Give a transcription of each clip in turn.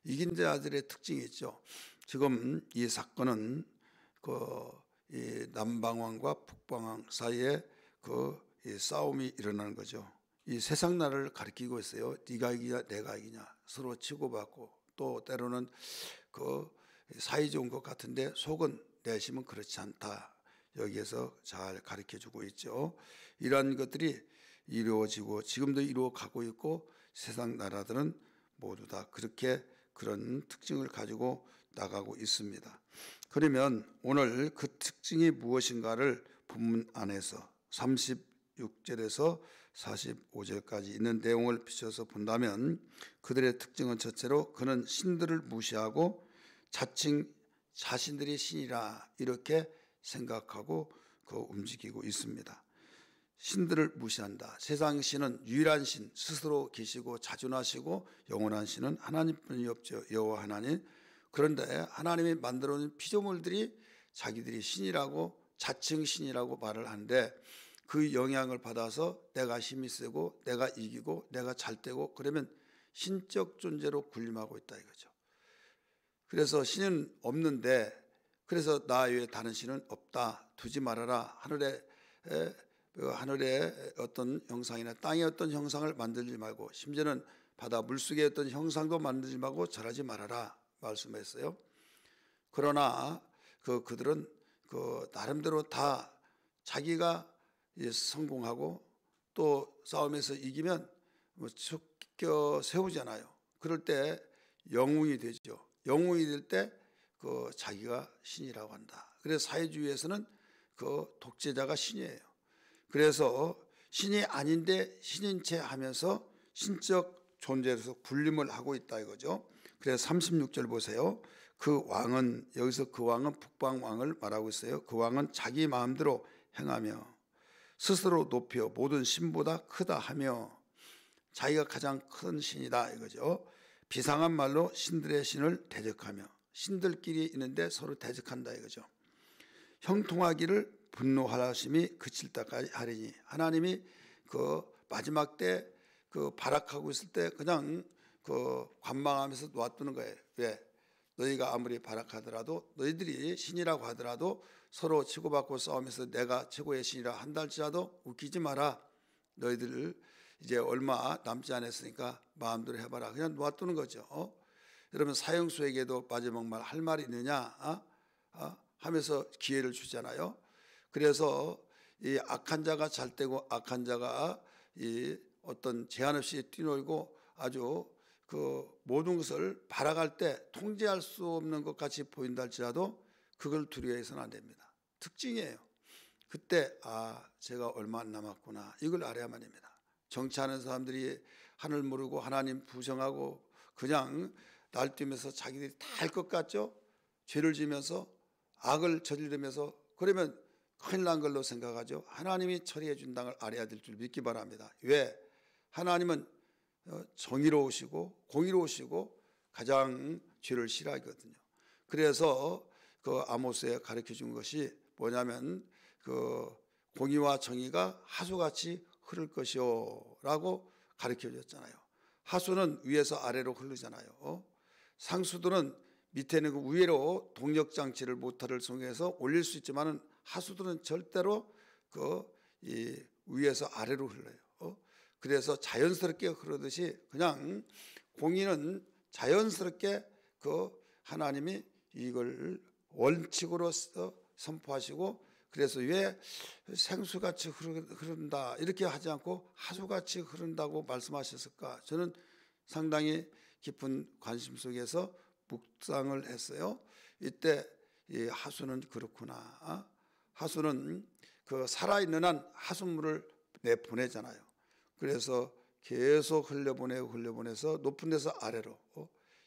이긴 자들의 특징이 있죠. 지금 이 사건은 이 남방왕과 북방왕 사이에 이 싸움이 일어나는 거죠. 이 세상 나라를 가리키고 있어요. 네가 이기냐 내가 이기냐 서로 치고받고, 또 때로는 사이 좋은 것 같은데 속은 내심은 그렇지 않다. 여기에서 잘 가르쳐주고 있죠. 이러한 것들이 이루어지고 지금도 이루어가고 있고, 세상 나라들은 모두 다 그렇게 그런 특징을 가지고 나가고 있습니다. 그러면 오늘 그 특징이 무엇인가를 본문 안에서 36절에서 45절까지 있는 내용을 비춰서 본다면, 그들의 특징은 첫째로 그는 신들을 무시하고 자칭 자신들이 신이라 이렇게 생각하고 움직이고 있습니다. 신들을 무시한다. 세상 신은 유일한 신, 스스로 계시고 자존하시고 영원한 신은 하나님뿐이 없죠. 여호와 하나님. 그런데 하나님이 만들어 놓은 피조물들이 자기들이 신이라고, 자칭 신이라고 말을 하는데, 그 영향을 받아서 내가 힘이 세고 내가 이기고 내가 잘되고 그러면 신적 존재로 군림하고 있다 이거죠. 그래서 신은 없는데, 그래서 나 외에 다른 신은 없다, 두지 말아라, 하늘의 어떤 형상이나 땅의 어떤 형상을 만들지 말고, 심지어는 바다 물속의 어떤 형상도 만들지 말고 절하지 말아라 말씀했어요. 그러나 그들은 나름대로 다 자기가 성공하고 또 싸움에서 이기면 척겨 세우잖아요. 그럴 때 영웅이 되죠. 영웅이 될 때 자기가 신이라고 한다. 그래서 사회주의에서는 독재자가 신이에요. 그래서 신이 아닌데 신인 체 하면서 신적 존재로서 군림을 하고 있다 이거죠. 그래서 36절 보세요. 그 왕은, 여기서 그 왕은 북방왕을 말하고 있어요. 그 왕은 자기 마음대로 행하며 스스로 높여 모든 신보다 크다 하며 자기가 가장 큰 신이다 이거죠. 비상한 말로 신들의 신을 대적하며, 신들끼리 있는데 서로 대적한다 이거죠. 형통하기를 분노하심이 그칠 때까지 하리니, 하나님이 마지막 때 발악하고 있을 때 그냥 관망하면서 놔두는 거예요. 왜? 너희가 아무리 발악하더라도, 너희들이 신이라고 하더라도 서로 치고받고 싸우면서 내가 최고의 신이라 한다 할지라도 웃기지 마라. 너희들 이제 얼마 남지 않았으니까 마음대로 해봐라. 그냥 놔두는 거죠. 여러분, 사형수에게도 마지막 말 할 말이 있느냐 하면서 기회를 주잖아요. 그래서 이 악한 자가 잘되고 악한 자가 이 어떤 제한 없이 뛰놀고 아주 모든 것을 발악할 때 통제할 수 없는 것 같이 보인다 할지라도 그걸 두려워해서는 안 됩니다. 특징이에요. 그때 제가 얼마 안 남았구나, 이걸 알아야만 합니다. 정치하는 사람들이 하늘 모르고 하나님 부정하고 그냥 날뛰면서 자기들이 다 할 것 같죠. 죄를 지면서 악을 저지르면서, 그러면 큰일 난 걸로 생각하죠. 하나님이 처리해 준다는 걸 알아야 될 줄 믿기 바랍니다. 왜? 하나님은 정의로우시고 공의로우시고 가장 죄를 싫어하거든요. 그래서 아모스에 가르쳐 준 것이 뭐냐면 공의와 정의가 하수같이 흐를 것이요 라고 가르쳐 줬잖아요. 하수는 위에서 아래로 흐르잖아요. 상수들은 밑에는 위로 동력장치를 모터를 통해서 올릴 수 있지만은 하수들은 절대로 이 위에서 아래로 흘러요. 그래서 자연스럽게 흐르듯이 그냥 공의는 자연스럽게 하나님이 이걸 원칙으로서 선포하시고, 그래서 왜 생수같이 흐른다 이렇게 하지 않고 하수같이 흐른다고 말씀하셨을까? 저는 상당히 깊은 관심 속에서 묵상을 했어요. 이때 이 하수는 그렇구나. 하수는 살아있는 한 하수물을 내보내잖아요. 그래서 계속 흘려보내서 높은 데서 아래로,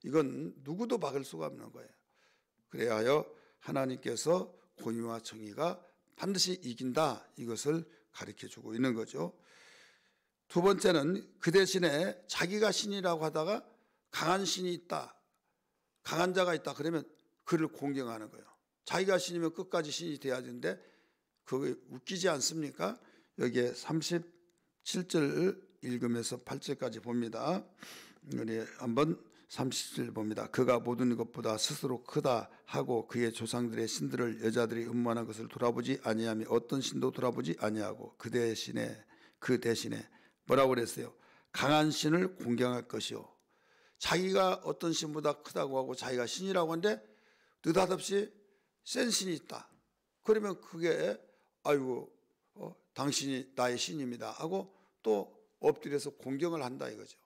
이건 누구도 막을 수가 없는 거예요. 그래야 하여 하나님께서 공의와 정의가 반드시 이긴다, 이것을 가르쳐주고 있는 거죠. 두 번째는 그 대신에 자기가 신이라고 하다가 강한 신이 있다, 강한 자가 있다 그러면 그를 공경하는 거예요. 자기가 신이면 끝까지 신이 돼야 되는데 그게 웃기지 않습니까? 여기에 37절 읽으면서 8절까지 봅니다. 우리 한번 37 봅니다. 그가 모든 것보다 스스로 크다 하고 그의 조상들의 신들을 여자들이 음모하는 것을 돌아보지 아니하며 어떤 신도 돌아보지 아니하고 그 대신에 뭐라고 그랬어요? 강한 신을 공경할 것이요. 자기가 어떤 신보다 크다고 하고 자기가 신이라고 하는데 느닷없이 센 신이 있다. 그러면 그게 아이고 당신이 나의 신입니다 하고 또 엎드려서 공경을 한다 이거죠.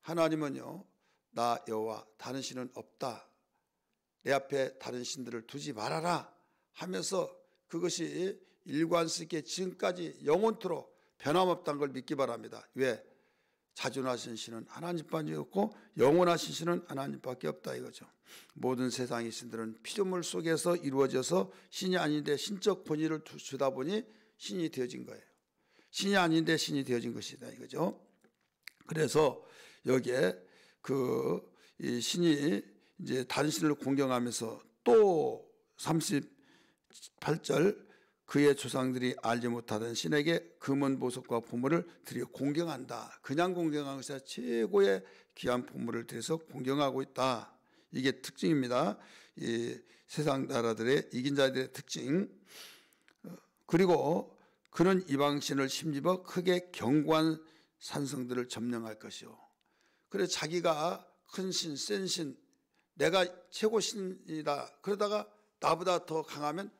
하나님은요, 나 여호와 다른 신은 없다. 내 앞에 다른 신들을 두지 말아라 하면서 그것이 일관성 있게 지금까지 영원토록 변함없다는 걸 믿기 바랍니다. 왜? 자존하신 신은 하나님밖에 없고 영원하신 신은 하나님밖에 없다 이거죠. 모든 세상의 신들은 피조물 속에서 이루어져서 신이 아닌데 신적 본의를 주다 보니 신이 되어진 거예요. 신이 아닌데 신이 되어진 것이다 이거죠. 그래서 여기에 이 신이 이제 다른 신을 공경하면서 또 38절 그의 조상들이 알지 못하던 신에게 금은 보석과 보물을 드려 공경한다. 그냥 공경하는 것이 아니라 최고의 귀한 보물을 드려서 공경하고 있다. 이게 특징입니다. 이 세상 나라들의 이긴 자들의 특징. 그리고 그는 이방신을 힘입어 크게 견고한 산성들을 점령할 것이요. 그래 자기가 큰 신, 센 신, 내가 최고 신이다. 그러다가 나보다 더 강하면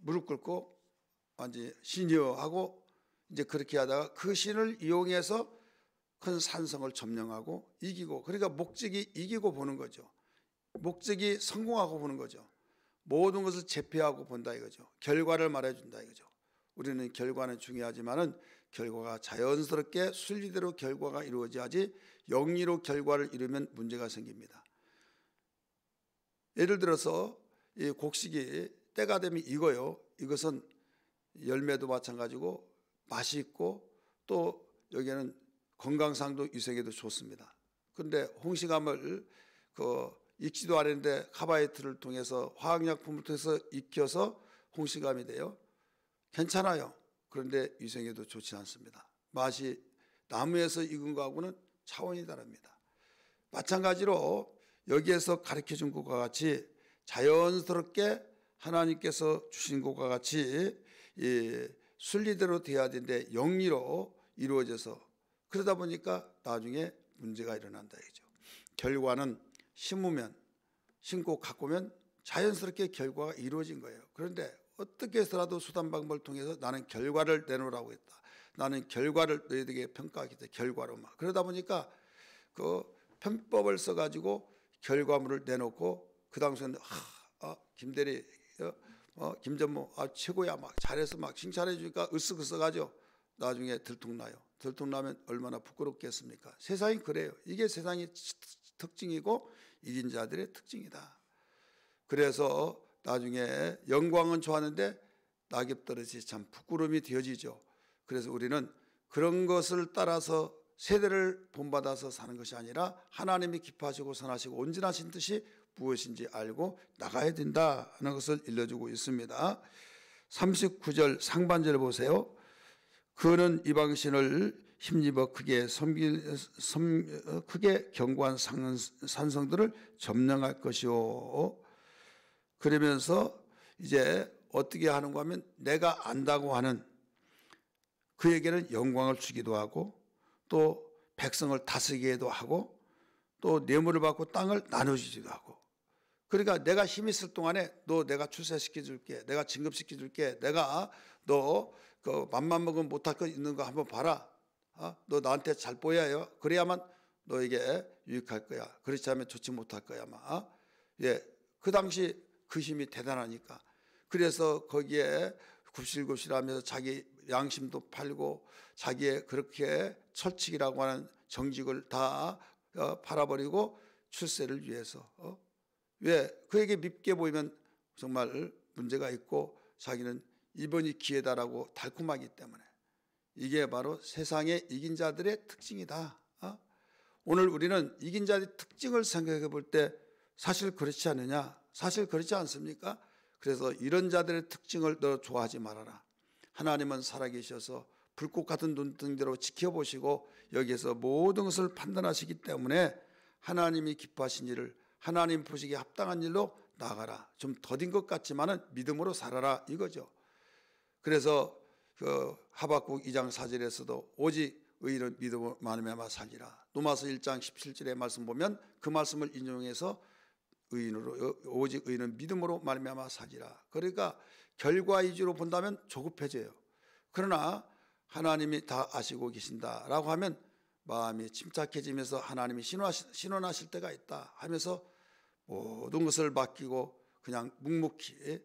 무릎 꿇고 완전히 신이여 하고 이제 그렇게 하다가 그 신을 이용해서 큰 산성을 점령하고 이기고, 그러니까 목적이 이기고 보는 거죠. 목적이 성공하고 보는 거죠. 모든 것을 제패하고 본다 이거죠. 결과를 말해준다 이거죠. 우리는 결과는 중요하지만은 결과가 자연스럽게 순리대로 결과가 이루어져야지 영리로 결과를 이루면 문제가 생깁니다. 예를 들어서 이 곡식이 때가 되면 익어요. 이것은 열매도 마찬가지고 맛이 있고 또 여기에는 건강상도 위생에도 좋습니다. 그런데 홍시감을 익지도 않았는데 카바이트를 통해서 화학약품을 통해서 익혀서 홍시감이 돼요. 괜찮아요. 그런데 위생에도 좋지 않습니다. 맛이 나무에서 익은 거하고는 차원이 다릅니다. 마찬가지로 여기에서 가르쳐준 것과 같이 자연스럽게 하나님께서 주신 것과 같이 순리대로 돼야 되는데 영리로 이루어져서 그러다 보니까 나중에 문제가 일어난다 이죠. 결과는 심으면 심고 가꾸면 자연스럽게 결과가 이루어진 거예요. 그런데 어떻게 해서라도 수단 방법을 통해서 나는 결과를 내놓으라고 했다. 나는 결과를 너희들에게 평가하겠다. 결과로 막 그러다 보니까 그 편법을 써가지고 결과물을 내놓고 그 당시에는 김대리 김전무 최고야 막 잘해서 막 칭찬해 주니까 으쓱으쓱하죠. 나중에 들통나요. 들통나면 얼마나 부끄럽겠습니까? 세상이 그래요. 이게 세상의 특징이고 이긴 자들의 특징이다. 그래서 나중에 영광은 좋았는데 낙엽 떨어지지 참 부끄러움이 되어지죠. 그래서 우리는 그런 것을 따라서 세대를 본받아서 사는 것이 아니라 하나님이 기뻐하시고 선하시고 온전하신 뜻이 무엇인지 알고 나가야 된다는 것을 일러주고 있습니다. 39절 상반절 보세요. 그는 이방신을 힘입어 크게 견고한 산성들을 점령할 것이요. 그러면서 이제 어떻게 하는가 하면 내가 안다고 하는 그에게는 영광을 주기도 하고 또 백성을 다스리기도 하고 또 뇌물을 받고 땅을 나눠주기도 하고, 그러니까 내가 힘 있을 동안에 너 내가 출세시켜줄게, 내가 진급시켜줄게, 내가 너 그 맘만 먹으면 못할 거 있는 거 한번 봐라. 너 나한테 잘 보여요. 그래야만 너에게 유익할 거야. 그렇지 않으면 좋지 못할 거야 아마. 그 당시 그 힘이 대단하니까. 그래서 거기에 굽실굽실하면서 자기 양심도 팔고 자기의 그렇게 철칙이라고 하는 정직을 다 팔아버리고 출세를 위해서. 왜? 그에게 밉게 보이면 정말 문제가 있고 자기는 이번이 기회다라고 달콤하기 때문에. 이게 바로 세상의 이긴 자들의 특징이다. 오늘 우리는 이긴 자들의 특징을 생각해 볼 때 사실 그렇지 않느냐? 사실 그렇지 않습니까? 그래서 이런 자들의 특징을 너 좋아하지 말아라. 하나님은 살아계셔서 불꽃 같은 눈등대로 지켜보시고 여기에서 모든 것을 판단하시기 때문에 하나님이 기뻐하신 일을 하나님 보시기에 합당한 일로 나가라. 좀 더딘 것 같지만은 믿음으로 살아라 이거죠. 그래서 그 하박국 2장 4절에서도 오직 의인은 믿음으로 말미암아 살리라. 로마서 1장 17절의 말씀 보면 그 말씀을 인용해서 의인으로 오직 의인은 믿음으로 말미암아 살리라. 그러니까 결과 위주로 본다면 조급해져요. 그러나 하나님이 다 아시고 계신다라고 하면 마음이 침착해지면서 하나님이 신원하실 때가 있다 하면서 모든 것을 맡기고 그냥 묵묵히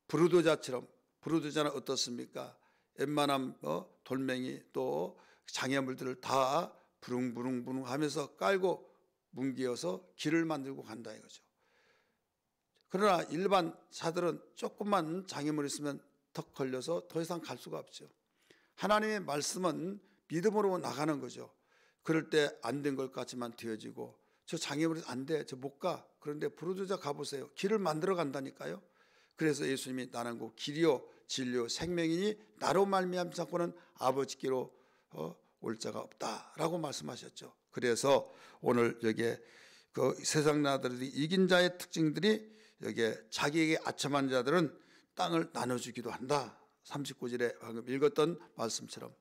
부르도자처럼, 부르도자는 어떻습니까? 웬만한 돌멩이 또 장애물들을 다 부릉부릉 하면서 깔고 뭉개어서 길을 만들고 간다 이거죠. 그러나 일반 사들은 조금만 장애물이 있으면 턱 걸려서 더 이상 갈 수가 없죠. 하나님의 말씀은 믿음으로 나가는 거죠. 그럴 때 안 된 것 같지만 되어지고, 저 장애물이 안 돼, 저 못 가. 그런데 부르짖어 가보세요. 길을 만들어 간다니까요. 그래서 예수님이 나는 곧 길이요 진리요 생명이니 나로 말미암지 않고는 아버지께로 올 자가 없다라고 말씀하셨죠. 그래서 오늘 여기에 그 세상 나라들이 이긴 자의 특징들이 여기에 자기에게 아첨한 자들은 땅을 나눠주기도 한다. 39절에 방금 읽었던 말씀처럼.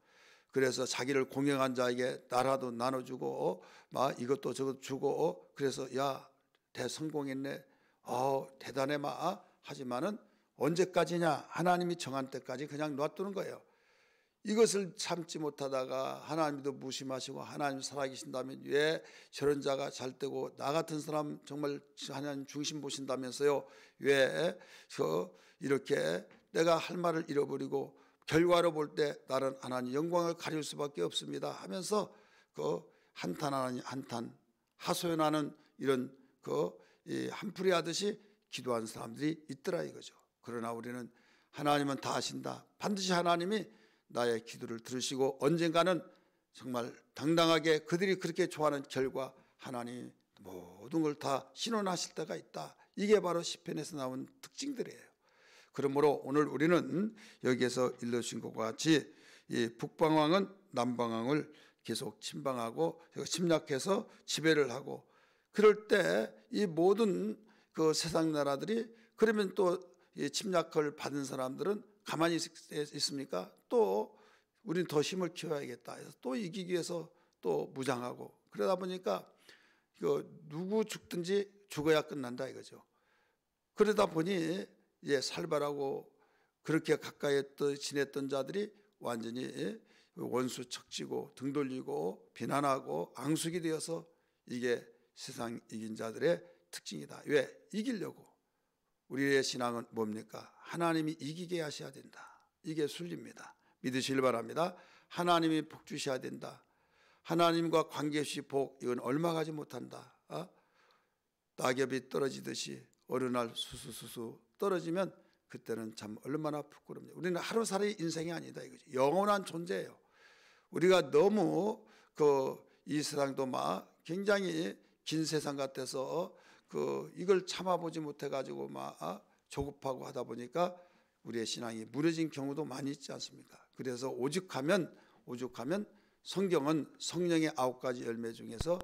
그래서 자기를 공경한 자에게 나라도 나눠주고 막 이것도 저것도 주고 그래서 야 대성공했네, 대단해 마 하지만은 언제까지냐, 하나님이 정한 때까지 그냥 놔두는 거예요. 이것을 참지 못하다가 하나님도 무심하시고 하나님 살아계신다면 왜 저런 자가 잘 되고 나 같은 사람 정말 하나님 중심 보신다면서요, 왜 이렇게 내가 할 말을 잃어버리고 결과로 볼 때 나는 하나님 영광을 가릴 수밖에 없습니다 하면서 그 한탄하는 한탄 하소연하는 이런 한풀이 하듯이 기도하는 사람들이 있더라 이거죠. 그러나 우리는 하나님은 다 아신다. 반드시 하나님이 나의 기도를 들으시고 언젠가는 정말 당당하게 그들이 그렇게 좋아하는 결과 하나님 모든 걸 다 신원하실 때가 있다. 이게 바로 시편에서 나온 특징들이에요. 그러므로 오늘 우리는 여기에서 일러주신 것과 같이 이 북방왕은 남방왕을 계속 침방하고 침략해서 지배를 하고, 그럴 때 이 모든 그 세상 나라들이 그러면 또 이 침략을 받은 사람들은 가만히 있습니까? 또 우리는 더 힘을 키워야겠다 해서 또 이기기 위해서 또 무장하고, 그러다 보니까 누구 죽든지 죽어야 끝난다 이거죠. 그러다 보니 살벌하고 그렇게 가까이 지냈던 자들이 완전히 원수 척지고 등 돌리고 비난하고 앙숙이 되어서 이게 세상 이긴 자들의 특징이다. 왜? 이기려고. 우리의 신앙은 뭡니까? 하나님이 이기게 하셔야 된다. 이게 순리입니다. 믿으시길 바랍니다. 하나님이 복 주셔야 된다. 하나님과 관계없이 복, 이건 얼마 가지 못한다. 낙엽이 떨어지듯이 어느 날 수수수수 떨어지면 그때는 참 얼마나 부끄럽냐. 우리는 하루살이 인생이 아니다 이거죠. 영원한 존재예요. 우리가 너무 이 세상도 막 굉장히 긴 세상 같아서 이걸 참아보지 못해가지고 막 조급하고 하다 보니까 우리의 신앙이 무너진 경우도 많이 있지 않습니까? 그래서 오죽하면 성경은 성령의 9가지 열매 중에서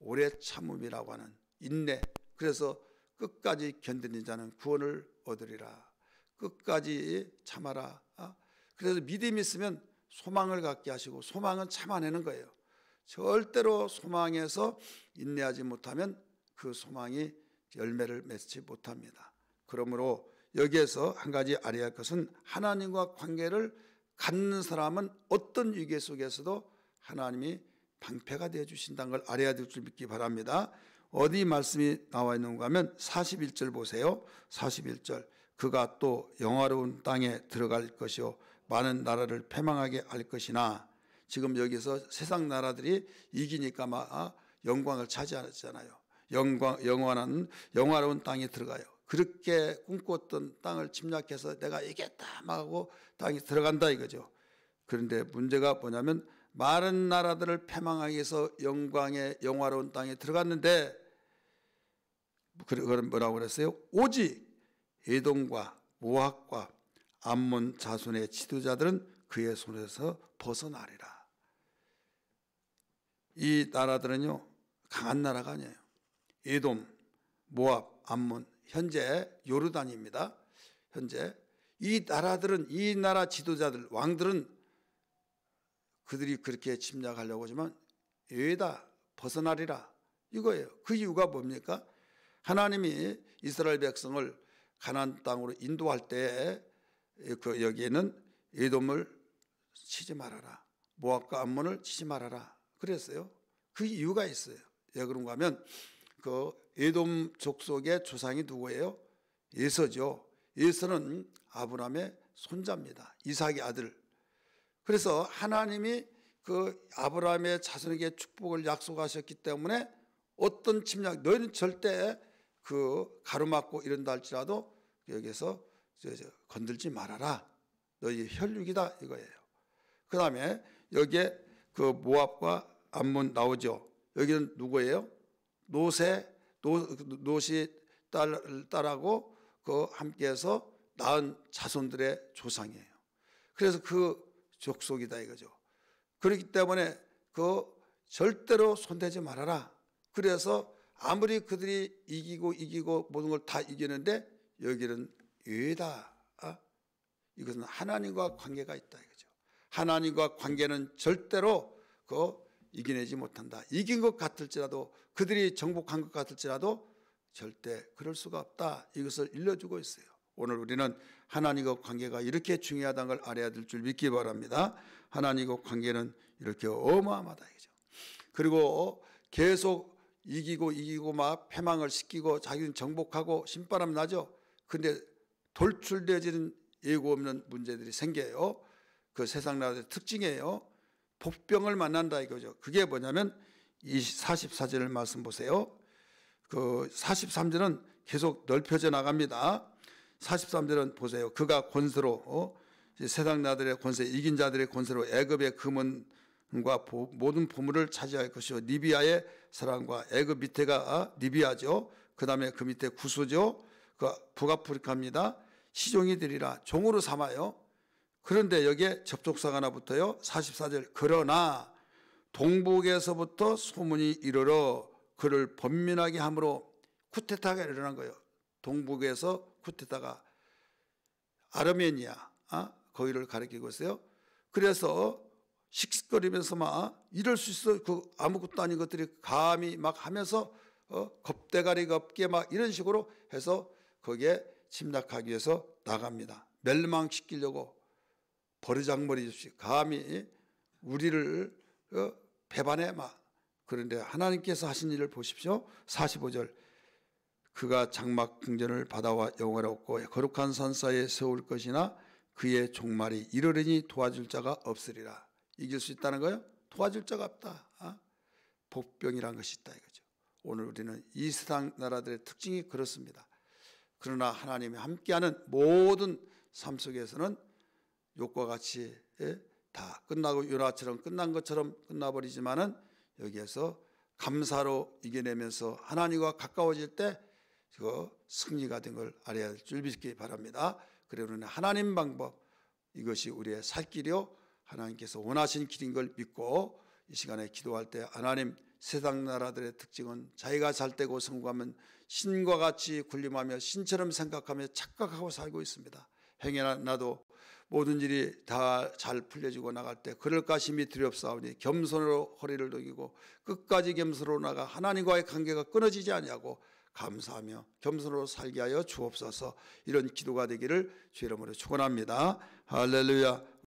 오래 참음이라고 하는 인내, 그래서 끝까지 견디는 자는 구원을 얻으리라. 끝까지 참아라. 그래서 믿음이 있으면 소망을 갖게 하시고, 소망은 참아내는 거예요. 절대로 소망에서 인내하지 못하면 그 소망이 열매를 맺지 못합니다. 그러므로 여기에서 한 가지 알아야 할 것은 하나님과 관계를 갖는 사람은 어떤 위기 속에서도 하나님이 방패가 되어 주신다는 걸 알아야 될 줄 믿기 바랍니다. 어디 말씀이 나와 있는가 하면 41절 보세요. 41절. 그가 또 영화로운 땅에 들어갈 것이요 많은 나라를 패망하게 할 것이나, 지금 여기서 세상 나라들이 이기니까 막 영광을 차지하잖아요. 영화로운 땅에 들어가요. 그렇게 꿈꿨던 땅을 침략해서 내가 이겼다 막 하고 땅에 들어간다 이거죠. 그런데 문제가 뭐냐면 많은 나라들을 패망하기 위해서 영광의 영화로운 땅에 들어갔는데, 그건 뭐라고 그랬어요? 오직 에돔과 모압과 암몬 자손의 지도자들은 그의 손에서 벗어나리라. 이 나라들은요 강한 나라가 아니에요. 에돔, 모압, 암몬, 현재 요르단입니다. 현재 이 나라들은, 이 나라 지도자들, 왕들은 그들이 그렇게 침략하려고 하지만 여기다 벗어나리라 이거예요. 그 이유가 뭡니까? 하나님이 이스라엘 백성을 가나안 땅으로 인도할 때 그 여기에는 에돔을 치지 말아라, 모압과 암몬을 치지 말아라 그랬어요. 그 이유가 있어요. 왜 그런가 하면 그 에돔 족속의 조상이 누구예요? 에서죠. 에서는 아브라함의 손자입니다. 이삭의 아들. 그래서 하나님이 그 아브라함의 자손에게 축복을 약속하셨기 때문에 어떤 침략, 너희는 절대 그 가로막고 이런다 할지라도 여기서 건들지 말아라. 너희 혈육이다 이거예요. 그 다음에 여기에 그 모압과 암몬 나오죠. 여기는 누구예요? 노시 딸하고 그 함께해서 낳은 자손들의 조상이에요. 그래서 그 족속이다 이거죠. 그렇기 때문에 그 절대로 손대지 말아라. 그래서 아무리 그들이 이기고 모든 걸 다 이기는데 여기는 왜다? 이것은 하나님과 관계가 있다 이거죠. 하나님과 관계는 절대로 그 이겨내지 못한다. 이긴 것 같을지라도, 그들이 정복한 것 같을지라도 절대 그럴 수가 없다. 이것을 일러주고 있어요. 오늘 우리는 하나님과 관계가 이렇게 중요하다는 걸 알아야 될 줄 믿기 바랍니다. 하나님과 관계는 이렇게 어마어마하다 이거죠. 그리고 계속 이기고 막 패망을 시키고 자기는 정복하고 신바람 나죠. 근데 돌출되어지는 예고 없는 문제들이 생겨요. 그 세상 나라의 특징이에요. 복병을 만난다 이거죠. 그게 뭐냐면 이 44절 말씀 보세요. 그 43절은 계속 넓혀져 나갑니다. 43절은 보세요. 그가 권세로 세상 나라들의 권세, 이긴 자들의 권세로 애굽의 금은과 모든 보물을 차지할 것이요, 리비아의 사랑과 애굽 밑에가 리비아죠. 그 다음에 그 밑에 구소죠. 그 북아프리카입니다. 시종이 되리라. 종으로 삼아요. 그런데 여기에 접촉사가 하나 붙어요. 44절. 그러나 동북에서부터 소문이 이르러 그를 번민하게 함으로, 쿠데타가 일어난 거예요. 동북에서 쿠데타가, 아르메니아 거기를 가리키고 있어요. 그래서 씩씩거리면서 막 이럴 수 있어, 그 아무것도 아닌 것들이 감히 막 하면서 겁대가리가 없게 막 이런 식으로 해서 거기에 침략하기 위해서 나갑니다. 멸망시키려고 버르장머리 없이 감히 우리를 배반해 막. 그런데 하나님께서 하신 일을 보십시오. 45절. 그가 장막 궁전을 바다와 영화롭고 거룩한 산사이에 세울 것이나 그의 종말이 이르려니 도와줄 자가 없으리라. 이길 수 있다는 거예요? 도와줄 자가 없다. 복병이란 것이 있다 이거죠. 오늘 우리는 이 세상 나라들의 특징이 그렇습니다. 그러나 하나님이 함께하는 모든 삶 속에서는 욕과 같이 다 끝나고 요나처럼 끝난 것처럼 끝나버리지만은 여기에서 감사로 이겨내면서 하나님과 가까워질 때 그 승리가 된 걸 알아야 할 줄 믿기 바랍니다. 그리고 하나님 방법, 이것이 우리의 살 길이요 하나님께서 원하신 길인 걸 믿고 이 시간에 기도할 때, 하나님, 세상 나라들의 특징은 자기가 잘 되고 성공하면 신과 같이 군림하며 신처럼 생각하며 착각하고 살고 있습니다. 행여나 나도 모든 일이 다 잘 풀려지고 나갈 때 그럴까 심히 두렵사오니 겸손으로 허리를 독이고 끝까지 겸손으로 나가 하나님과의 관계가 끊어지지 아니하고 감사하며 겸손으로 살게 하여 주옵소서. 이런 기도가 되기를 주 이름으로 축원합니다. 할렐루야.